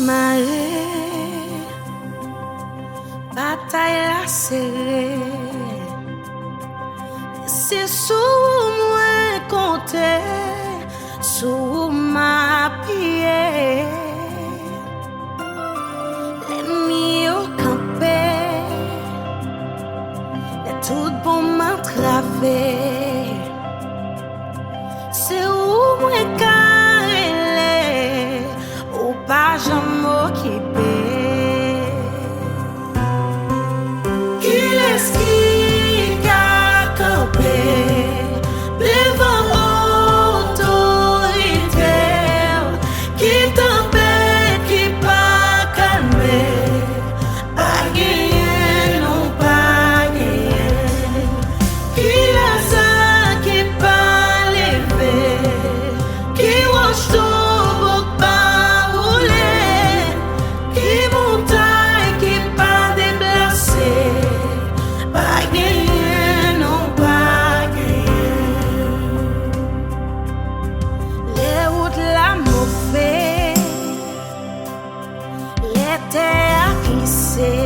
marée, bataille la serrée. C'est sous moi compter, sous ma pied. L'ennemi au campé, et tout pour m'entraver. C'est où moi carré, ou pas j'en m'occuper. Qui est-ce qui a campé devant autorité, qui tempête, qui pas calmé, pas gagné, non pas gagné. Qui est ça qui pas levé, qui roche tout pas roulé, qui montagne qui pas déplacé, pas gagné, non pas gagné. Les routes la mauvaise, les terres glissées.